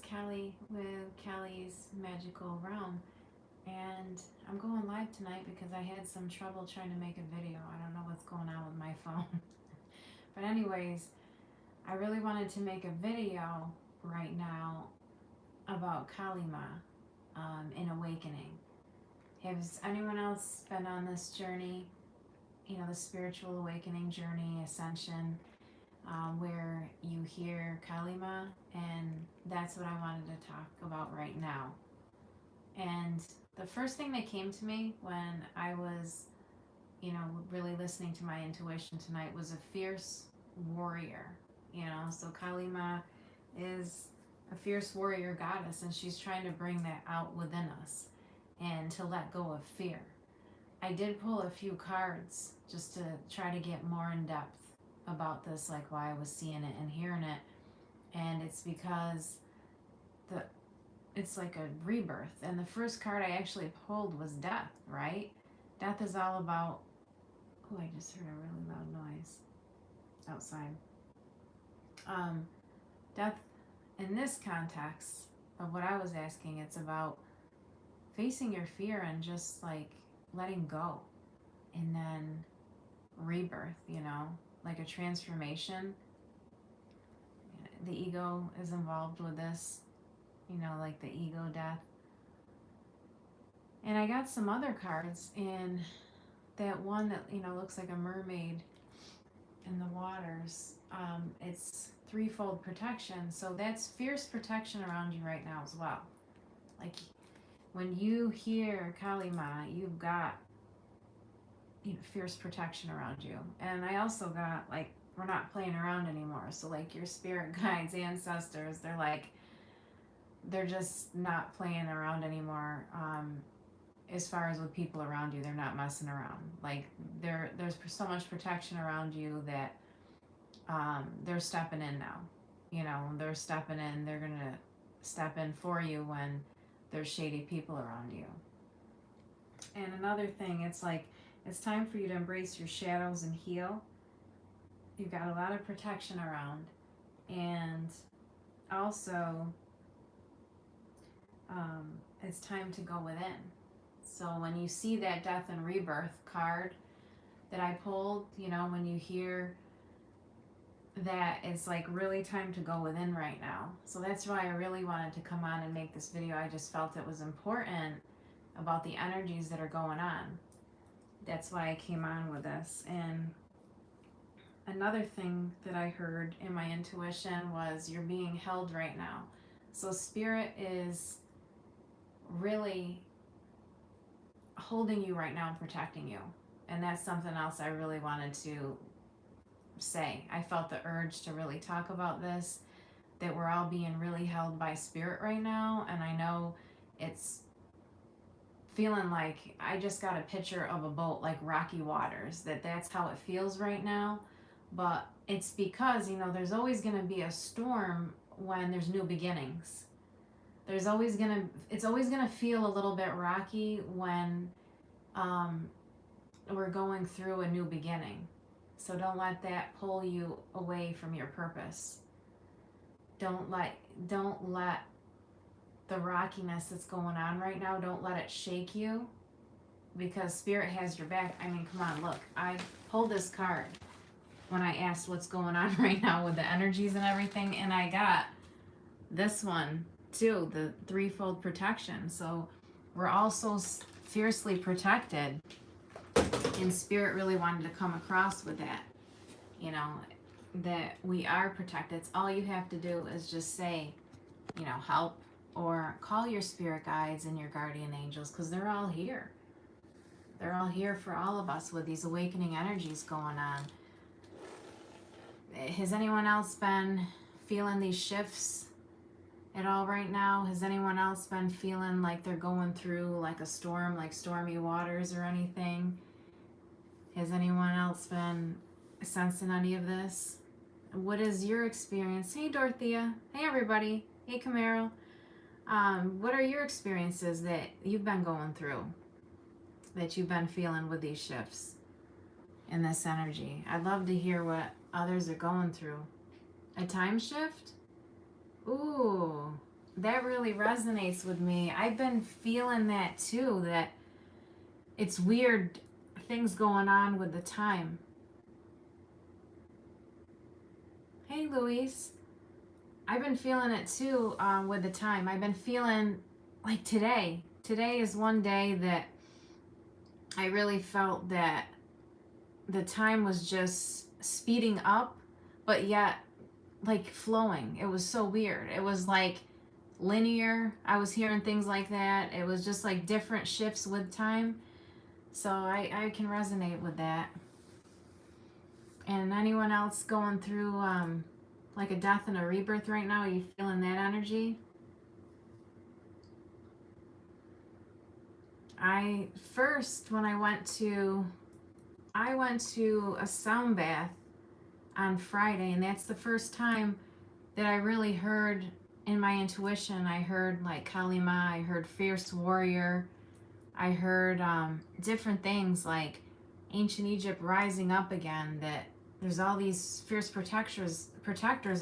Kelly with Kelly's Magical Realm, and I'm going live tonight because I had some trouble trying to make a video. I don't know what's going on with my phone. But anyways, I really wanted to make a video right now about Kalima in awakening. Has anyone else been on this journey, the spiritual awakening journey, ascension, where you hear Kalima? And that's what I wanted to talk about right now. And the first thing that came to me when I was, really listening to my intuition tonight was a fierce warrior. So Kalima is a fierce warrior goddess, and she's trying to bring that out within us and to let go of fear. I did pull a few cards just to try to get more in depth about this, like why I was seeing it and hearing it. And it's because it's like a rebirth. And the first card I actually pulled was death, right? Death is all about, oh, I just heard a really loud noise outside. Death in this context of what I was asking, it's about facing your fear and just like letting go, and then rebirth, like a transformation. The ego is involved with this, like the ego death. And I got some other cards, and that one that looks like a mermaid in the waters, it's threefold protection. So that's fierce protection around you right now as well. Like when you hear Kalima, you've got fierce protection around you. And I also got like, we're not playing around anymore. So like your spirit guides, ancestors, they're just not playing around anymore. As far as with people around you, they're not messing around. Like there's so much protection around you that they're stepping in now. They're stepping in. They're gonna step in for you when there's shady people around you. And another thing, it's like it's time for you to embrace your shadows and heal. You've got a lot of protection around, and also it's time to go within. So when you see that death and rebirth card that I pulled, when you hear that, it's like really time to go within right now. So that's why I really wanted to come on and make this video. I just felt it was important about the energies that are going on. That's why I came on with this. And another thing that I heard in my intuition was you're being held right now. So spirit is really holding you right now and protecting you. And that's something else I really wanted to say. I felt the urge to really talk about this, that we're all being really held by spirit right now. And I know it's feeling like, I just got a picture of a boat like rocky waters, that's how it feels right now. But it's because there's always going to be a storm when there's new beginnings. It's always going to feel a little bit rocky when we're going through a new beginning. So don't let that pull you away from your purpose. Don't let the rockiness that's going on right now, don't let it shake you, because spirit has your back. I mean, come on, look, I pulled this card when I asked what's going on right now with the energies and everything, and I got this one too, the threefold protection. So we're all so fiercely protected, and spirit really wanted to come across with that, that we are protected. It's all you have to do is just say, help, or call your spirit guides and your guardian angels, because they're all here. They're all here for all of us with these awakening energies going on. Has anyone else been feeling these shifts at all right now? Has anyone else been feeling like they're going through like a storm, like stormy waters or anything? Has anyone else been sensing any of this? What is your experience? Hey, Dorothea. Hey, everybody. Hey, Camaro. What are your experiences that you've been going through, that you've been feeling with these shifts in this energy? I'd love to hear what others are going through. A time shift? Ooh, that really resonates with me. I've been feeling that too, that it's weird things going on with the time. Hey, Luis. I've been feeling it too with the time. I've been feeling like today. Today is one day that I really felt that the time was just speeding up, but yet like flowing. It was so weird. It was like linear. I was hearing things like that. It was just like different shifts with time. So I can resonate with that. And anyone else going through like a death and a rebirth right now? Are you feeling that energy? When I went to a sound bath on Friday, and that's the first time that I really heard in my intuition. I heard like Kalima, I heard fierce warrior, I heard different things like ancient Egypt rising up again, that there's all these fierce protectors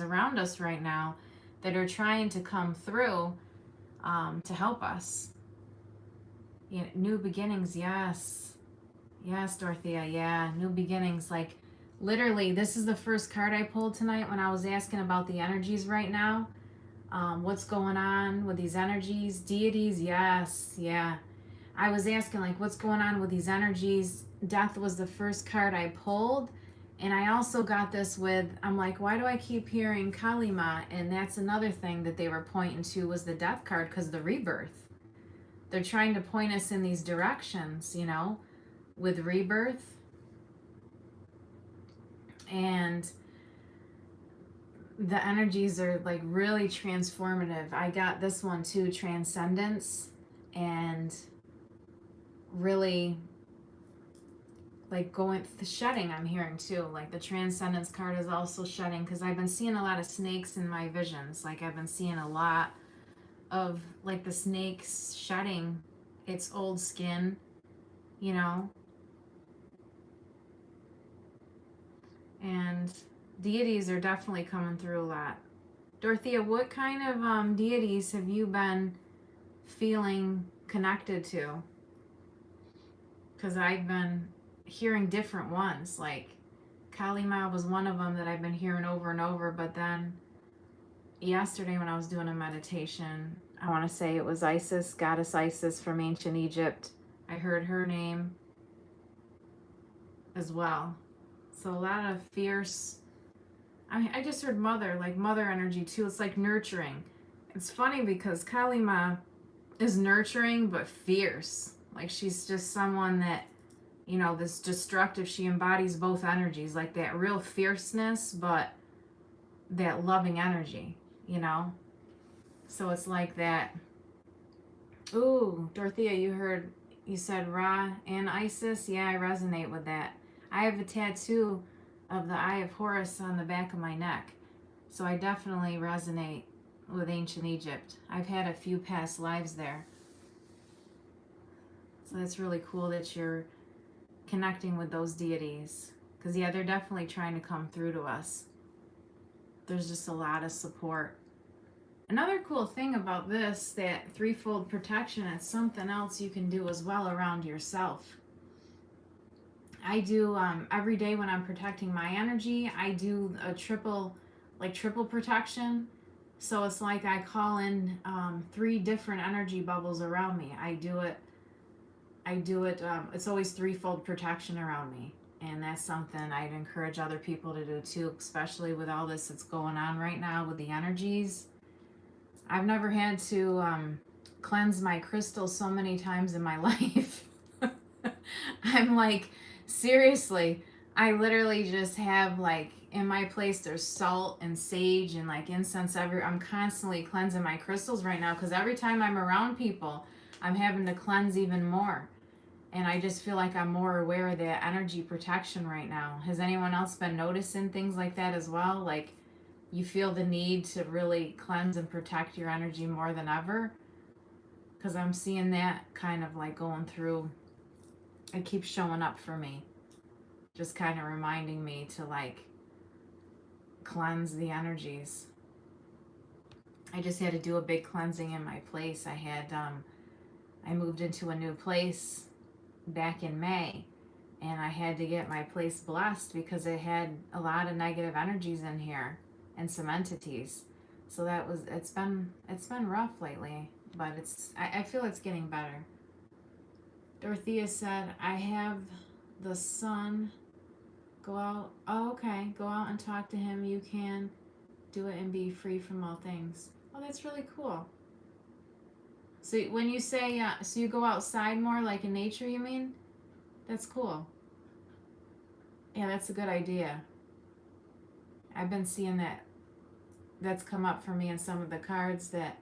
around us right now that are trying to come through to help us. Yeah, new beginnings, yes. Yes, Dorothea, yeah, new beginnings. Like, literally, this is the first card I pulled tonight when I was asking about the energies right now. What's going on with these energies? Deities, yes, yeah. I was asking, like, what's going on with these energies? Death was the first card I pulled. And I also got this with, I'm like, why do I keep hearing Kalima? And that's another thing that they were pointing to was the death card, because the rebirth. They're trying to point us in these directions, you know, with rebirth. And the energies are like really transformative. I got this one too, transcendence, and really like going the shedding. I'm hearing too, like the transcendence card is also shedding, because I've been seeing a lot of snakes in my visions. Like I've been seeing a lot of like the snakes shedding its old skin, you know. And deities are definitely coming through a lot. Dorothea, what kind of deities have you been feeling connected to? Because I've been hearing different ones. Like Kalima was one of them that I've been hearing over and over. But then yesterday when I was doing a meditation, I want to say it was Isis, goddess Isis from ancient Egypt. I heard her name as well. So a lot of fierce, I mean, I just heard mother, like mother energy too. It's like nurturing. It's funny because Kalima is nurturing but fierce. Like she's just someone that, you know, this destructive, she embodies both energies, like that real fierceness, but that loving energy, you know? So it's like that. Ooh, Dorothea, you said Ra and Isis. Yeah, I resonate with that. I have a tattoo of the Eye of Horus on the back of my neck. So I definitely resonate with ancient Egypt. I've had a few past lives there. So that's really cool that you're connecting with those deities. Because, yeah, they're definitely trying to come through to us. There's just a lot of support. Another cool thing about this, that threefold protection, it's something else you can do as well around yourself. I do every day when I'm protecting my energy, I do a triple protection. So it's like I call in 3 different energy bubbles around me. I do it, it's always threefold protection around me. And that's something I'd encourage other people to do too, especially with all this that's going on right now with the energies. I've never had to cleanse my crystals so many times in my life. I'm like, seriously, I literally just have like, in my place there's salt and sage and like incense I'm constantly cleansing my crystals right now, because every time I'm around people, I'm having to cleanse even more. And I just feel like I'm more aware of that energy protection right now. Has anyone else been noticing things like that as well? Like, you feel the need to really cleanse and protect your energy more than ever? Because I'm seeing that kind of like going through, it keeps showing up for me. Just kind of reminding me to like cleanse the energies. I just had to do a big cleansing in my place. I moved into a new place back in May, and I had to get my place blessed because it had a lot of negative energies in here and some entities. So it's been rough lately, but I feel it's getting better. Dorothea said, I have the sun. Go out. Oh, okay. Go out and talk to him. You can do it and be free from all things. Oh, that's really cool. So when you say, so you go outside more, like in nature, you mean? That's cool. Yeah, that's a good idea. I've been seeing that. That's come up for me in some of the cards that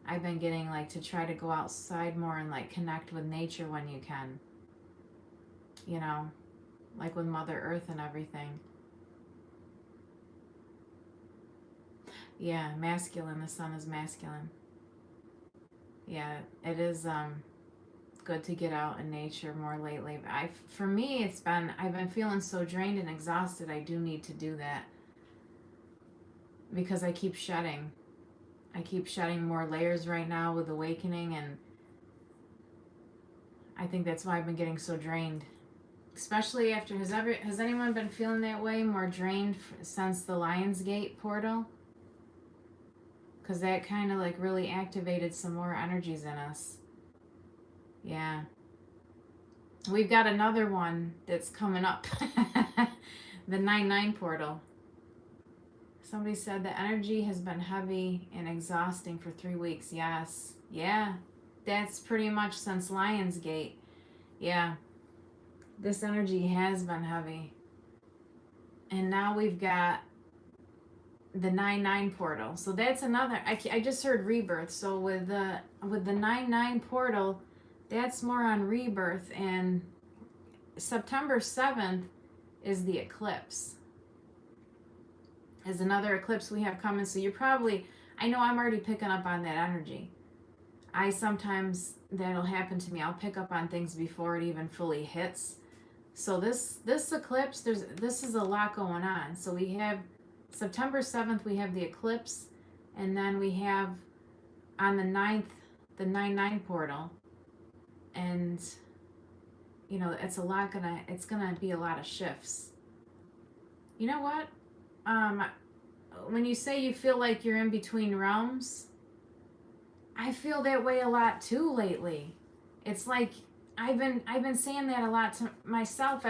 I've been getting, like to try to go outside more and like connect with nature when you can. You know, like with Mother Earth and everything. Yeah, masculine. The sun is masculine. Yeah, it is good to get out in nature more lately. For me, I've been feeling so drained and exhausted. I do need to do that because I keep shedding. I keep shedding more layers right now with awakening, and I think that's why I've been getting so drained. Especially after, has anyone been feeling that way, more drained since the Lionsgate portal? Because that kind of like really activated some more energies in us. Yeah. We've got another one that's coming up. The 9-9 portal. Somebody said the energy has been heavy and exhausting for 3 weeks. Yes. Yeah. That's pretty much since Lionsgate. Yeah. This energy has been heavy. And now we've got the 9-9 portal. So that's another, I just heard rebirth. So with the 9-9 portal, that's more on rebirth. And September 7th is the eclipse. Is another eclipse we have coming. So you're probably, I know I'm already picking up on that energy. I sometimes, that'll happen to me. I'll pick up on things before it even fully hits. So this eclipse, this is a lot going on. So we have September 7th, we have the eclipse, and then we have on the 9th, the 9-9 portal. And, you know, it's gonna be a lot of shifts. You know what? When you say you feel like you're in between realms, I feel that way a lot too lately. It's like, I've been saying that a lot to myself.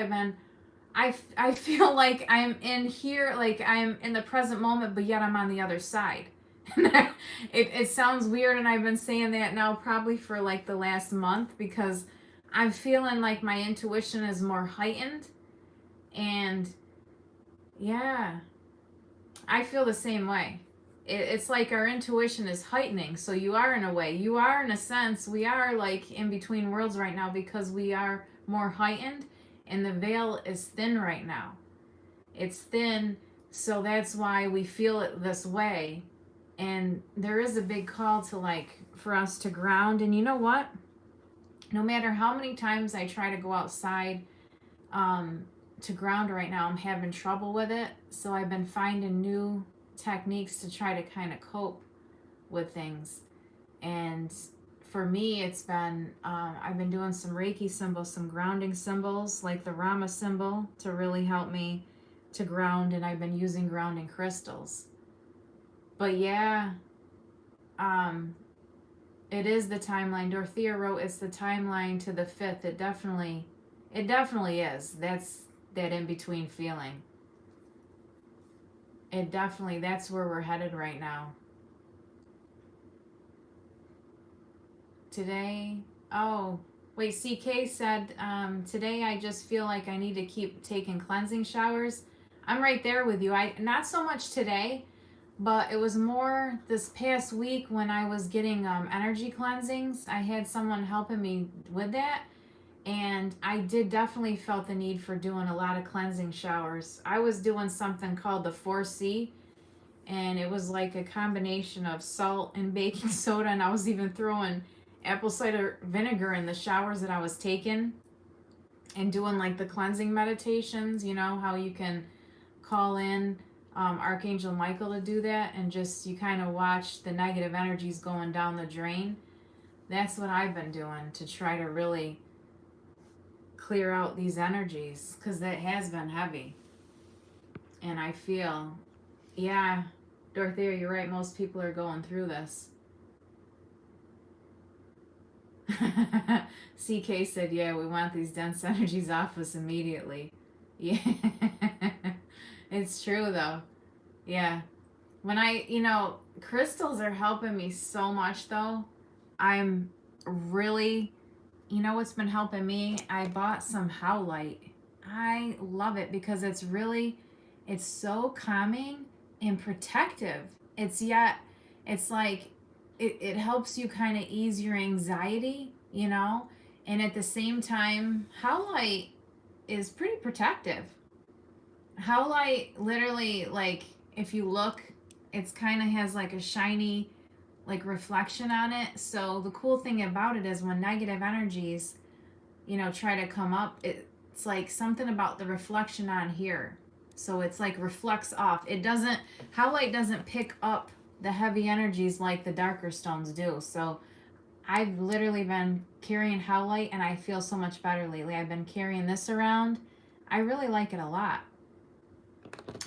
I feel like I'm in here, like I'm in the present moment, but yet I'm on the other side. It sounds weird, and I've been saying that now probably for like the last month because I'm feeling like my intuition is more heightened. And yeah, I feel the same way. It's like our intuition is heightening. So you are in a way, you are in a sense, we are like in between worlds right now because we are more heightened and the veil is thin right now. It's thin, so that's why we feel it this way. And there is a big call to like, for us to ground. And you know what? No matter how many times I try to go outside to ground right now, I'm having trouble with it. So I've been finding new techniques to try to kind of cope with things. And for me, it's been, I've been doing some Reiki symbols, some grounding symbols, like the Rama symbol to really help me to ground. And I've been using grounding crystals. But yeah, it is the timeline. Dorothea wrote, it's the timeline to the 5th. It definitely is. That's that in-between feeling. That's where we're headed right now. Today, CK said, today I just feel like I need to keep taking cleansing showers. I'm right there with you. Not so much today, but it was more this past week when I was getting energy cleansings. I had someone helping me with that. And I did definitely felt the need for doing a lot of cleansing showers. I was doing something called the 4C, and it was like a combination of salt and baking soda, and I was even throwing apple cider vinegar in the showers that I was taking and doing like the cleansing meditations, you know, how you can call in Archangel Michael to do that, and just you kind of watch the negative energies going down the drain. That's what I've been doing to try to really clear out these energies, because that has been heavy. And I feel, yeah, Dorothea, you're right. Most people are going through this. CK said, yeah, we want these dense energies off us immediately. Yeah. It's true, though. Yeah. When crystals are helping me so much, though. I'm really, what's been helping me? I bought some howlite. I love it because it's so calming and protective. It's like, it helps you kind of ease your anxiety, and at the same time, howlite is pretty protective. Howlite literally, like, if you look, it's kind of has like a shiny, like, reflection on it. So the cool thing about it is when negative energies, try to come up, it's like something about the reflection on here. So it's like reflects off. Howlite doesn't pick up the heavy energies like the darker stones do. So I've literally been carrying howlite and I feel so much better lately. I've been carrying this around. I really like it a lot.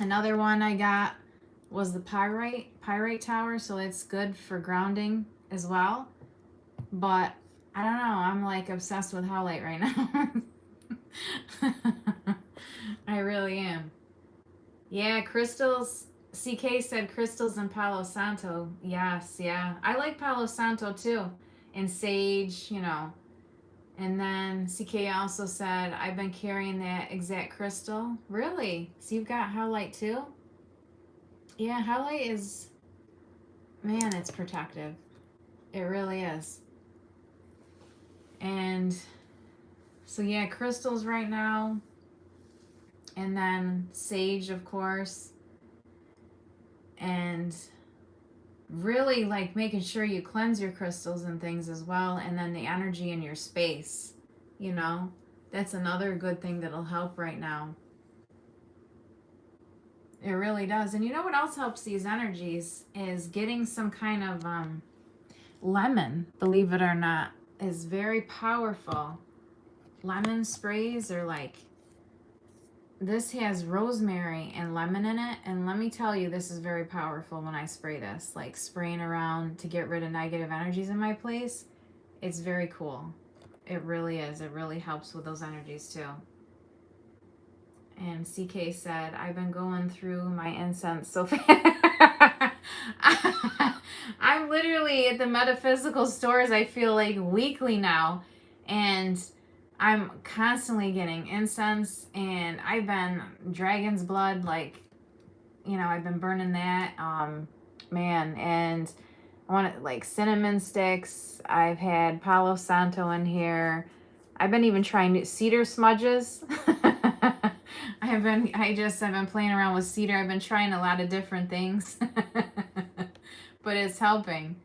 Another one I got was the pyrite tower, so it's good for grounding as well. But I don't know, I'm like obsessed with howlite right now. I really am. Yeah, crystals. CK said crystals and Palo Santo. Yes, yeah. I like Palo Santo too. And sage, And then CK also said, I've been carrying that exact crystal. Really? So you've got howlite too? Yeah, howlite is, man, it's protective. It really is. And so yeah, crystals right now. And then sage, of course. And really like making sure you cleanse your crystals and things as well. And then the energy in your space, that's another good thing that'll help right now. It really does. And you know what else helps these energies is getting some kind of lemon, believe it or not, is very powerful. Lemon sprays are like, this has rosemary and lemon in it, and let me tell you, this is very powerful when I spray this, like spraying around to get rid of negative energies in my place. It's very cool. It really is. It really helps with those energies too. And CK said, I've been going through my incense so fast. I'm literally at the metaphysical stores, I feel like weekly now, and I'm constantly getting incense, and I've been dragon's blood, like, I've been burning that, man, and I want like cinnamon sticks. I've had Palo Santo in here. I've been even trying cedar smudges. I've been playing around with cedar. I've been trying a lot of different things, but it's helping.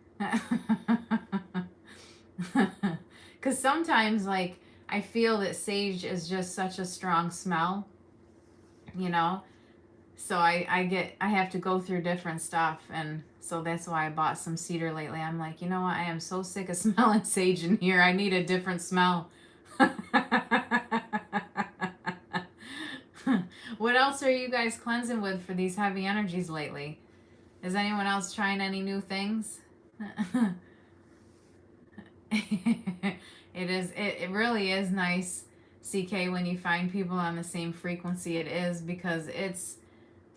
Because sometimes, like, I feel that sage is just such a strong smell, so I have to go through different stuff, and so that's why I bought some cedar lately. I'm like, you know what, I am so sick of smelling sage in here. I need a different smell. What else are you guys cleansing with for these heavy energies lately? Is anyone else trying any new things? It really is nice, CK, when you find people on the same frequency. It is, because it's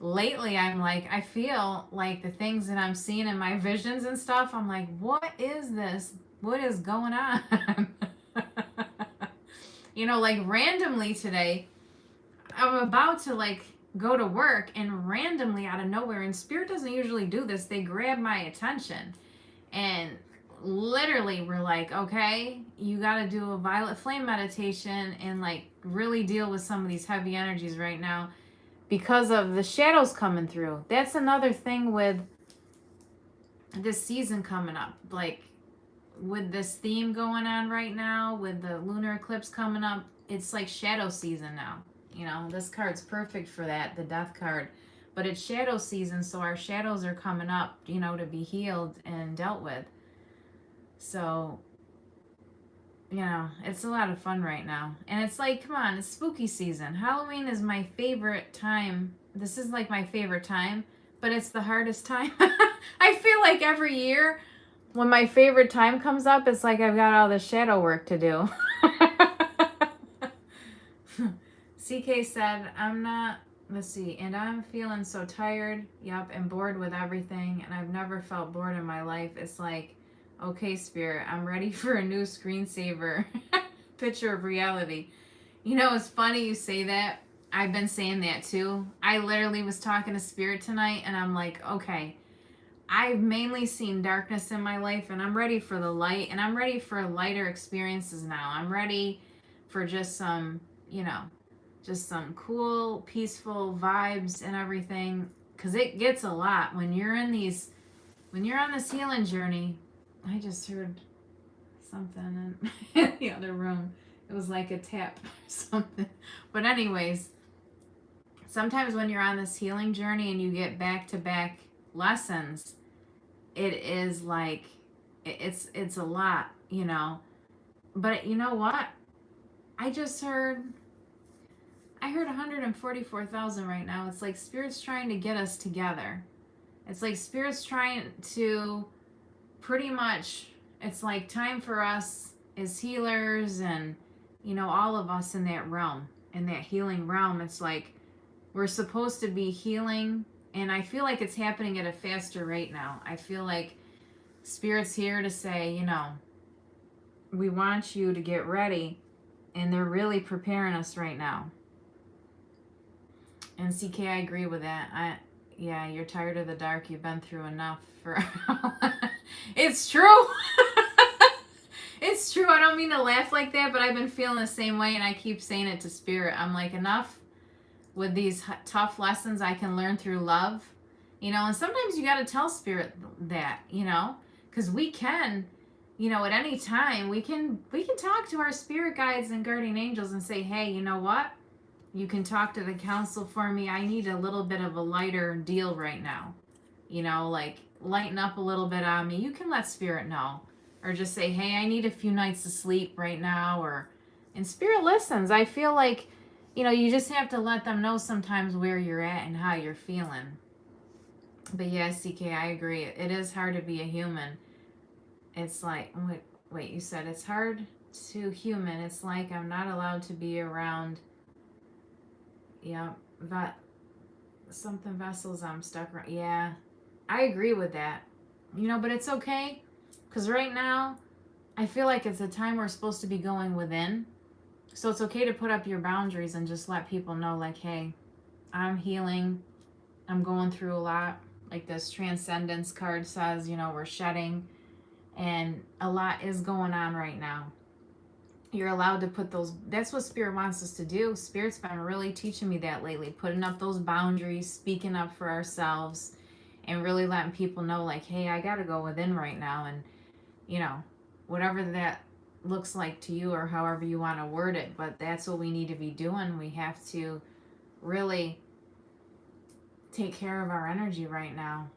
lately I'm like, I feel like the things that I'm seeing in my visions and stuff, I'm like, what is this? What is going on? Like randomly today, I'm about to like go to work, and randomly out of nowhere, and Spirit doesn't usually do this, they grab my attention, and literally we're like, okay, you got to do a violet flame meditation and like really deal with some of these heavy energies right now because of the shadows coming through. That's another thing with this season coming up, like with this theme going on right now, with the lunar eclipse coming up. It's like shadow season now. This card's perfect for that, the death card. but it's shadow season, so our shadows are coming up, you know, to be healed and dealt with. So, you know, it's a lot of fun right now. And it's like, come on, it's spooky season. Halloween is my favorite time. This is like my favorite time, but it's the hardest time. I feel like every year when my favorite time comes up, it's like I've got all this shadow work to do. CK said, I'm not, let's see, and I'm feeling so tired, yep, and bored with everything, and I've never felt bored in my life. It's like, okay, Spirit, I'm ready for a new screensaver picture of reality. You know, it's funny you say that. I've been saying that too. I literally was talking to Spirit tonight, and I'm like, okay, I've mainly seen darkness in my life, and I'm ready for the light, and I'm ready for lighter experiences now. I'm ready for just some, you know, just some cool, peaceful vibes and everything. Because it gets a lot when you're in these, when you're on this healing journey. I just heard something in the other room. It was like a tap or something. But anyways, sometimes when you're on this healing journey and you get back-to-back lessons, it is like, it's a lot, you know. But you know what? I heard 144,000 right now. It's like Spirit's trying to get us together. It's like Spirit's trying to pretty much, it's like time for us as healers and, you know, all of us in that realm, in that healing realm. It's like we're supposed to be healing, and I feel like it's happening at a faster rate now. I feel like Spirit's here to say, you know, we want you to get ready, and they're really preparing us right now. And CK, I agree with that. Yeah, you're tired of the dark. You've been through enough for. It's true. It's true. I don't mean to laugh like that, but I've been feeling the same way, and I keep saying it to Spirit. I'm like, enough with these tough lessons I can learn through love, you know. And sometimes you got to tell Spirit that, you know, because we can, you know, at any time we can talk to our spirit guides and guardian angels and say, hey, you know what? You can talk to the council for me. I need a little bit of a lighter deal right now. You know, like lighten up a little bit on me. You can let Spirit know. Or just say, hey, I need a few nights of sleep right now. And Spirit listens. I feel like, you know, you just have to let them know sometimes where you're at and how you're feeling. But yeah, CK, I agree. It is hard to be a human. It's like, wait, you said it's hard to human. It's like I'm not allowed to be around. Yeah, but something vessels I'm stuck around. Yeah, I agree with that. You know, but it's okay. Because right now, I feel like it's a time we're supposed to be going within. So it's okay to put up your boundaries and just let people know, like, hey, I'm healing. I'm going through a lot. Like this transcendence card says, you know, we're shedding. And a lot is going on right now. You're allowed to put those, that's what Spirit wants us to do. Spirit's been really teaching me that lately, putting up those boundaries, speaking up for ourselves, and really letting people know, like, hey, I got to go within right now. And, you know, whatever that looks like to you or however you want to word it, but that's what we need to be doing. We have to really take care of our energy right now,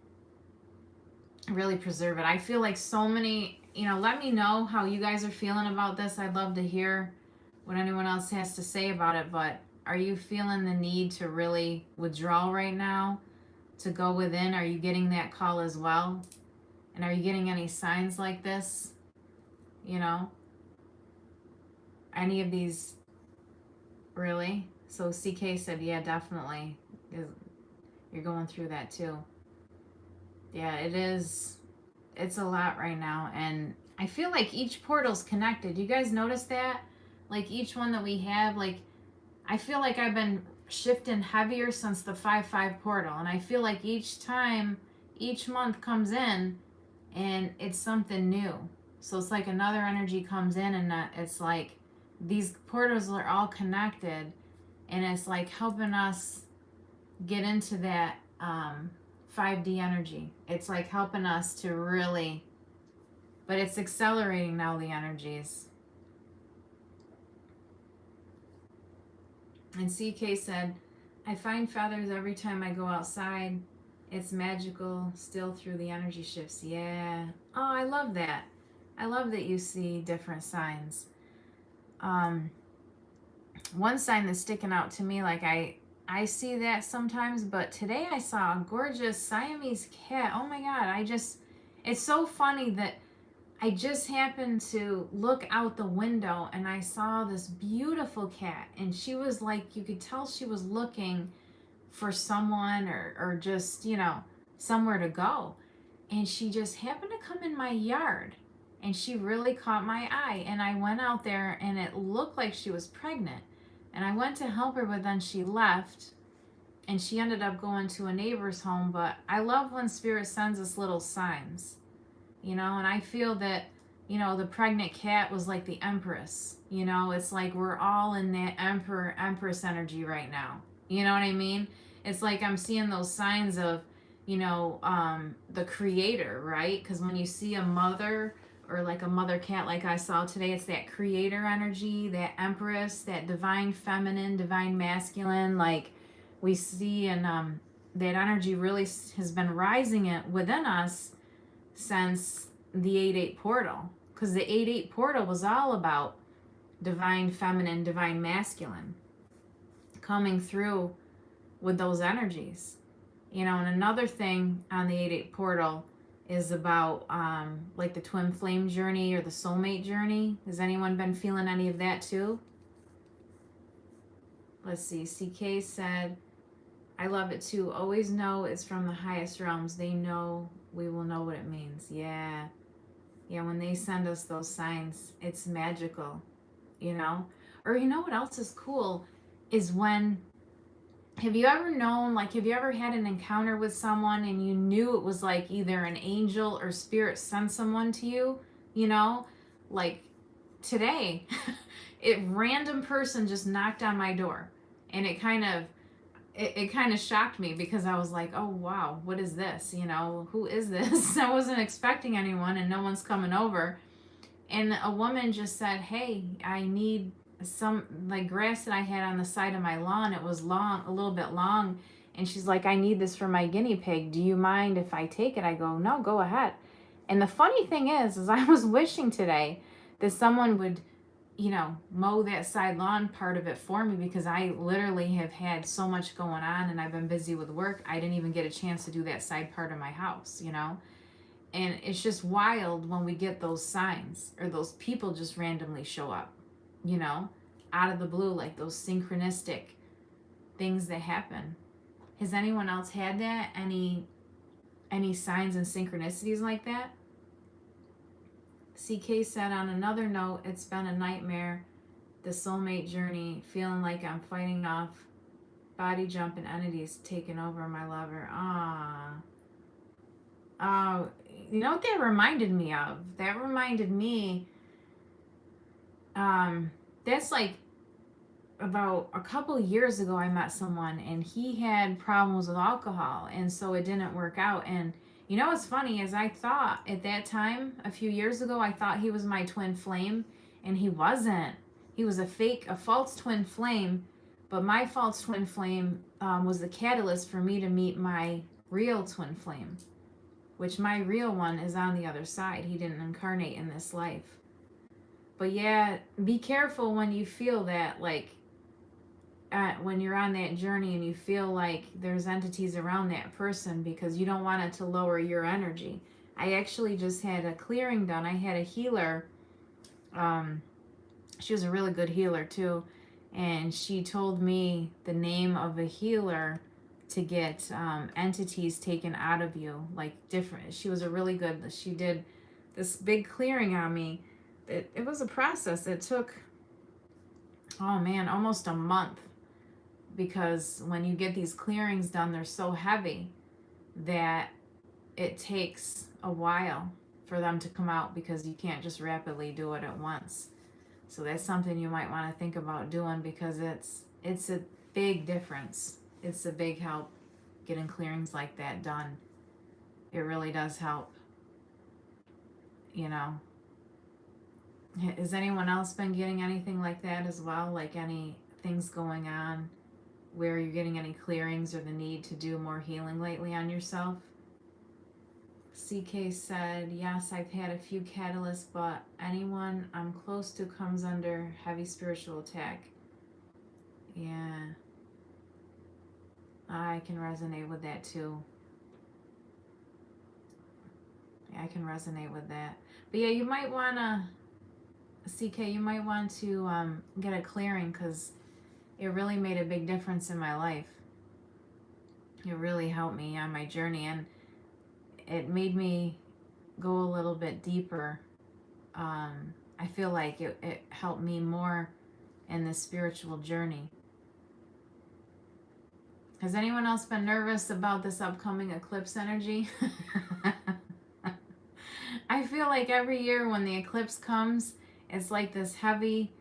really preserve it. I feel like so many, you know, let me know how you guys are feeling about this. I'd love to hear what anyone else has to say about it, but are you feeling the need to really withdraw right now, to go within? Are you getting that call as well? And are you getting any signs like this? You know, any of these, really? So CK said, yeah, definitely. You're going through that too. Yeah, it is. It's a lot right now. And I feel like each portal's connected. You guys notice that? Like each one that we have, like, I feel like I've been shifting heavier since the 5/5 portal. And I feel like each time, each month comes in and it's something new. So it's like another energy comes in, and it's like these portals are all connected, and it's like helping us get into that 5D energy. It's like helping us to really, but it's accelerating now, the energies. And CK said, I find feathers every time I go outside. It's magical still through the energy shifts. Yeah. Oh, I love that. I love that you see different signs. Um, one sign that's sticking out to me, like I see that sometimes, but today I saw a gorgeous Siamese cat. Oh my God, it's so funny that I just happened to look out the window and I saw this beautiful cat, and she was like, you could tell she was looking for someone or just, somewhere to go. And she just happened to come in my yard and she really caught my eye. And I went out there and it looked like she was pregnant. And I went to help her, but then she left and she ended up going to a neighbor's home. But I love when Spirit sends us little signs, and I feel that, the pregnant cat was like the Empress. It's like we're all in that Empress energy right now. You know what I mean? It's like I'm seeing those signs of, the creator, right? Because when you see a mother or like a mother cat like I saw today, it's that creator energy, that Empress, that divine feminine, divine masculine, like we see. And that energy really has been rising within us since the 8-8 portal, because the 8-8 portal was all about divine feminine, divine masculine coming through with those energies. And another thing on the 8-8 portal is about like the twin flame journey or the soulmate journey. Has anyone been feeling any of that too? Let's see. CK said, I love it too. Always know it's from the highest realms. They know we will know what it means. Yeah. Yeah, when they send us those signs, it's magical, Or what else is cool is when, have you ever had an encounter with someone and you knew it was like either an angel or spirit sent someone to you, Like today, random person just knocked on my door, and it kind of shocked me because I was like, oh wow, what is this? Who is this? I wasn't expecting anyone and no one's coming over. And a woman just said, hey, I need some like grass that I had on the side of my lawn. It was long, a little bit long. And she's like, I need this for my guinea pig. Do you mind if I take it? I go, no, go ahead. And the funny thing is I was wishing today that someone would, mow that side lawn part of it for me, because I literally have had so much going on and I've been busy with work. I didn't even get a chance to do that side part of my house, And it's just wild when we get those signs or those people just randomly show up, out of the blue, like those synchronistic things that happen. Has anyone else had that? Any signs and synchronicities like that? CK said, on another note, it's been a nightmare, the soulmate journey, feeling like I'm fighting off body jumping entities taking over my lover. You know what that reminded me of? That reminded me, that's like about a couple years ago I met someone and he had problems with alcohol, and so it didn't work out. And what's funny is I thought at that time, a few years ago, I thought he was my twin flame, and he wasn't. He was a false twin flame, but my false twin flame was the catalyst for me to meet my real twin flame, which my real one is on the other side. He didn't incarnate in this life. But yeah, be careful when you feel that, like, when you're on that journey and you feel like there's entities around that person, because you don't want it to lower your energy. I actually just had a clearing done. I had a healer. She was a really good healer too. And she told me the name of a healer to get entities taken out of you, like different. She was a really good, she did this big clearing on me. It was a process. It took, oh man, almost a month, because when you get these clearings done, they're so heavy that it takes a while for them to come out, because you can't just rapidly do it at once. So that's something you might want to think about doing, because it's a big difference. It's a big help getting clearings like that done. It really does help. Has anyone else been getting anything like that as well? Like any things going on where you're getting any clearings or the need to do more healing lately on yourself. CK said, yes, I've had a few catalysts, but anyone I'm close to comes under heavy spiritual attack. Yeah, I can resonate with that too. Yeah, I can resonate with that. But yeah, you might want to, CK, you might want to get a clearing, because it really made a big difference in my life. It really helped me on my journey, and it made me go a little bit deeper. I feel like it helped me more in this spiritual journey. Has anyone else been nervous about this upcoming eclipse energy? I feel like every year when the eclipse comes, it's like this heavy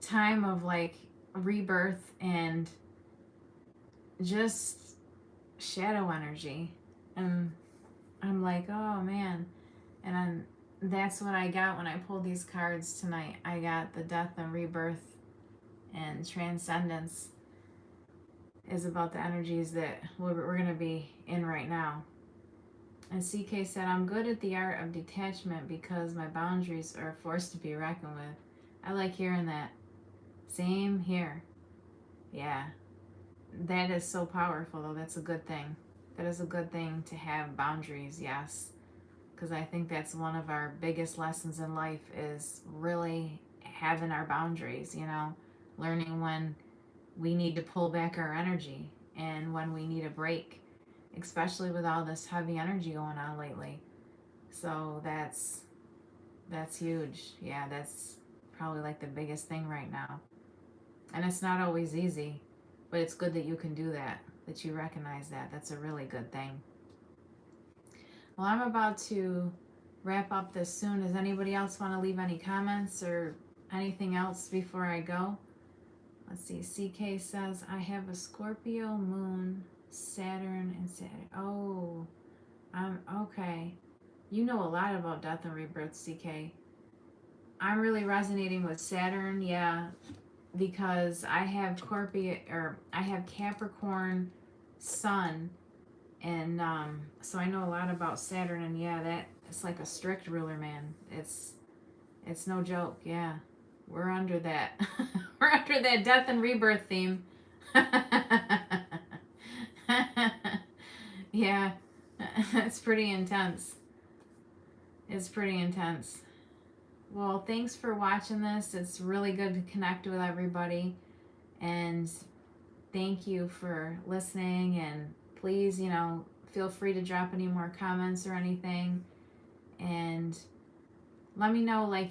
time of like rebirth and just shadow energy. And I'm like, oh man. And that's what I got when I pulled these cards tonight. I got the death and rebirth and transcendence is about the energies that we're going to be in right now. And CK said, I'm good at the art of detachment because my boundaries are forced to be reckoned with. I like hearing that. Same here. Yeah. That is so powerful, though. That's a good thing. That is a good thing to have boundaries, yes. Because I think that's one of our biggest lessons in life is really having our boundaries, you know, learning when we need to pull back our energy and when we need a break, especially with all this heavy energy going on lately. So that's huge. Yeah, that's probably like the biggest thing right now. And it's not always easy, but it's good that you can do that you recognize that. That's a really good thing. Well, I'm about to wrap up this soon. Does anybody else want to leave any comments or anything else before I go? Let's see. CK says, I have a Scorpio moon, Saturn, and Saturn. Oh, okay. You know a lot about death and rebirth, CK. I'm really resonating with Saturn, yeah, because I have Capricorn Sun, and so I know a lot about Saturn, and yeah, that it's like a strict ruler, man. It's no joke, yeah. We're under that. We're under that death and rebirth theme. Yeah, it's pretty intense. It's pretty intense. Well, thanks for watching this. It's really good to connect with everybody. And thank you for listening. And please, you know, feel free to drop any more comments or anything. And let me know, like,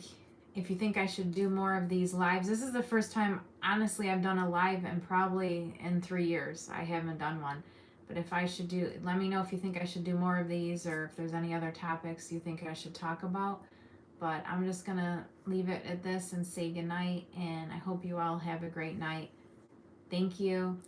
if you think I should do more of these lives. This is the first time, honestly, I've done a live in 3 years. I haven't done one. But if I should let me know if you think I should do more of these or if there's any other topics you think I should talk about. But I'm just going to leave it at this and say goodnight. And I hope you all have a great night. Thank you.